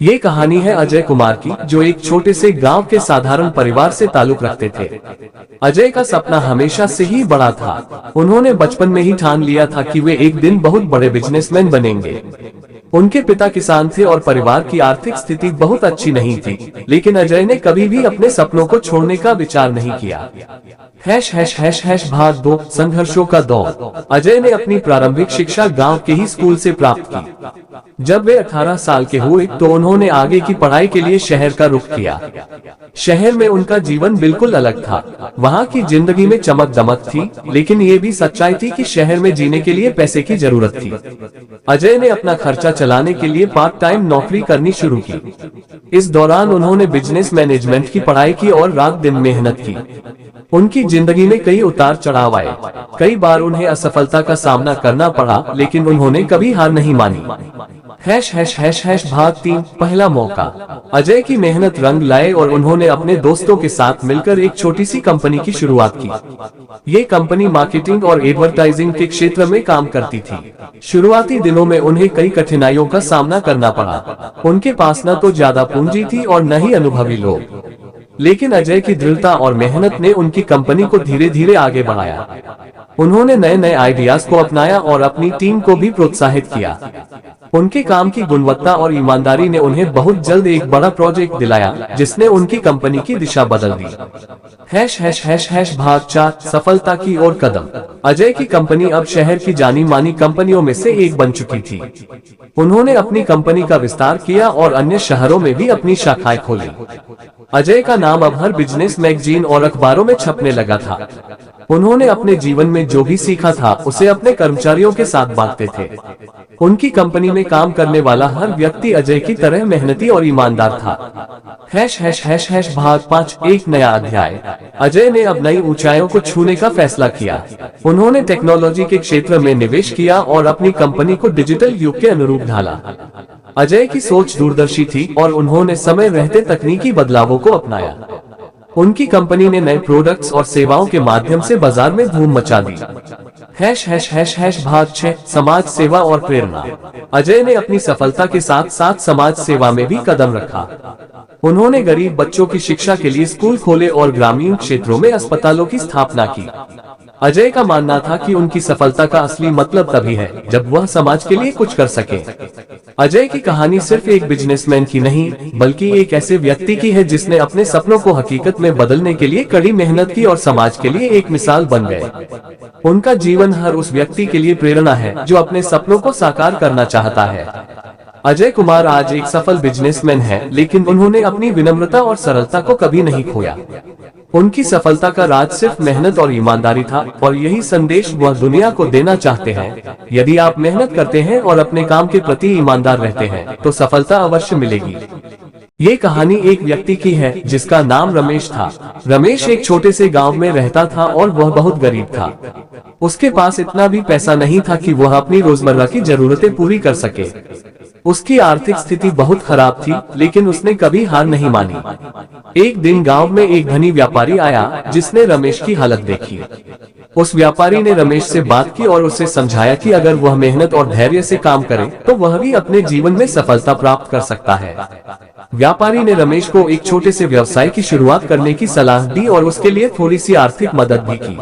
ये कहानी है अजय कुमार की, जो एक छोटे से गांव के साधारण परिवार से ताल्लुक रखते थे। अजय का सपना हमेशा से ही बड़ा था। उन्होंने बचपन में ही ठान लिया था कि वे एक दिन बहुत बड़े बिजनेसमैन बनेंगे। उनके पिता किसान थे और परिवार की आर्थिक स्थिति बहुत अच्छी नहीं थी, लेकिन अजय ने कभी भी अपने सपनों को छोड़ने का विचार नहीं किया। भाग 2 संघर्षों का दौर। अजय ने अपनी प्रारंभिक शिक्षा गांव के ही स्कूल से प्राप्त की। जब वे 18 साल के हुए तो उन्होंने आगे की पढ़ाई के लिए शहर का रुख किया। शहर में उनका जीवन बिल्कुल अलग था। वहाँ की जिंदगी में चमक दमक थी, लेकिन ये भी सच्चाई थी कि शहर में जीने के लिए पैसे की जरूरत थी। अजय ने अपना खर्चा चलाने के लिए पार्ट टाइम नौकरी करनी शुरू की। इस दौरान उन्होंने बिजनेस मैनेजमेंट की पढ़ाई की और रात दिन मेहनत की। उनकी जिंदगी में कई उतार चढ़ाव आए। कई बार उन्हें असफलता का सामना करना पड़ा, लेकिन उन्होंने कभी हार नहीं मानी। भाग 3 पहला मौका। अजय की मेहनत रंग लाए और उन्होंने अपने दोस्तों के साथ मिलकर एक छोटी सी कंपनी की शुरुआत की। ये कंपनी मार्केटिंग और एडवर्टाइजिंग के क्षेत्र में काम करती थी। शुरुआती दिनों में उन्हें कई कठिनाइयों का सामना करना पड़ा। उनके पास न तो ज्यादा पूंजी थी और न ही अनुभवी लोग, लेकिन अजय की दृढ़ता और मेहनत ने उनकी कंपनी को धीरे धीरे आगे बढ़ाया। उन्होंने नए नए आइडियाज को अपनाया और अपनी टीम को भी प्रोत्साहित किया। उनके काम की गुणवत्ता और ईमानदारी ने उन्हें बहुत जल्द एक बड़ा प्रोजेक्ट दिलाया, जिसने उनकी कंपनी की दिशा बदल दी। भाग 4 सफलता की ओर कदम। अजय की कंपनी अब शहर की जानी मानी कंपनियों में से एक बन चुकी थी। उन्होंने अपनी कंपनी का विस्तार किया और अन्य शहरों में भी अपनी शाखाएं खोली। अजय का नाम अब हर बिजनेस मैगजीन और अखबारों में छपने लगा था। उन्होंने अपने जीवन में जो भी सीखा था उसे अपने कर्मचारियों के साथ बांटते थे। उनकी कंपनी में काम करने वाला हर व्यक्ति अजय की तरह मेहनती और ईमानदार था। भाग 5 एक नया अध्याय। अजय ने अब नई ऊंचाइयों को छूने का फैसला किया। उन्होंने टेक्नोलॉजी के क्षेत्र में निवेश किया और अपनी कंपनी को डिजिटल युग के अनुरूप ढाला। अजय की सोच दूरदर्शी थी और उन्होंने समय रहते तकनीकी बदलावों को अपनाया। उनकी कंपनी ने नए प्रोडक्ट्स और सेवाओं के माध्यम से बाजार में धूम मचा दी। भाग 6 समाज सेवा और प्रेरणा। अजय ने अपनी सफलता के साथ साथ समाज सेवा में भी कदम रखा। उन्होंने गरीब बच्चों की शिक्षा के लिए स्कूल खोले और ग्रामीण क्षेत्रों में अस्पतालों की स्थापना की। अजय का मानना था कि उनकी सफलता का असली मतलब तभी है जब वह समाज के लिए कुछ कर सके। अजय की कहानी सिर्फ एक बिजनेसमैन की नहीं, बल्कि एक ऐसे व्यक्ति की है जिसने अपने सपनों को हकीकत में बदलने के लिए कड़ी मेहनत की और समाज के लिए एक मिसाल बन गए। उनका जीवन हर उस व्यक्ति के लिए प्रेरणा है जो अपने सपनों को साकार करना चाहता है। अजय कुमार आज एक सफल बिजनेसमैन है, लेकिन उन्होंने अपनी विनम्रता और सरलता को कभी नहीं खोया। उनकी सफलता का राज सिर्फ मेहनत और ईमानदारी था, और यही संदेश वह दुनिया को देना चाहते हैं। यदि आप मेहनत करते हैं और अपने काम के प्रति ईमानदार रहते हैं तो सफलता अवश्य मिलेगी। ये कहानी एक व्यक्ति की है जिसका नाम रमेश था। रमेश एक छोटे से गांव में रहता था और वह बहुत गरीब था। उसके पास इतना भी पैसा नहीं था कि वह अपनी रोजमर्रा की जरूरतें पूरी कर सके। उसकी आर्थिक स्थिति बहुत खराब थी, लेकिन उसने कभी हार नहीं मानी। एक दिन गांव में एक धनी व्यापारी आया जिसने रमेश की हालत देखी। उस व्यापारी ने रमेश से बात की और उसे समझाया कि अगर वह मेहनत और धैर्य से काम करे तो वह भी अपने जीवन में सफलता प्राप्त कर सकता है। व्यापारी ने रमेश को एक छोटे से व्यवसाय की शुरुआत करने की सलाह दी और उसके लिए थोड़ी सी आर्थिक मदद भी की।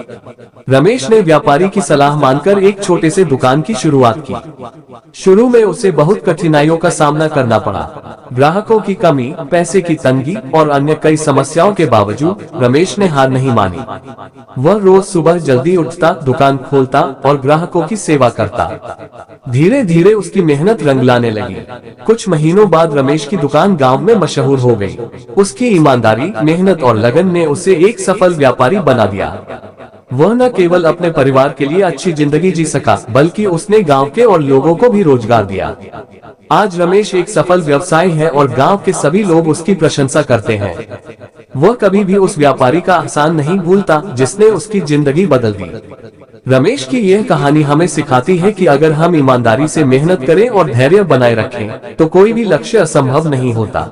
रमेश ने व्यापारी की सलाह मानकर एक छोटे से दुकान की शुरुआत की। शुरू में उसे बहुत कठिनाइयों का सामना करना पड़ा। ग्राहकों की कमी, पैसे की तंगी और अन्य कई समस्याओं के बावजूद रमेश ने हार नहीं मानी। वह रोज सुबह जल्दी उठता, दुकान खोलता और ग्राहकों की सेवा करता। धीरे धीरे उसकी मेहनत रंग लाने लगी। कुछ महीनों बाद रमेश की दुकान गांव में मशहूर हो गई। उसकी ईमानदारी, मेहनत और लगन ने उसे एक सफल व्यापारी बना दिया। वह न केवल अपने परिवार के लिए अच्छी जिंदगी जी सका, बल्कि उसने गांव के और लोगों को भी रोजगार दिया। आज रमेश एक सफल व्यवसायी है और गांव के सभी लोग उसकी प्रशंसा करते हैं। वह कभी भी उस व्यापारी का एहसान नहीं भूलता जिसने उसकी जिंदगी बदल दी। रमेश की यह कहानी हमें सिखाती है कि अगर हम ईमानदारी से मेहनत करें और धैर्य बनाए रखें तो कोई भी लक्ष्य असंभव नहीं होता।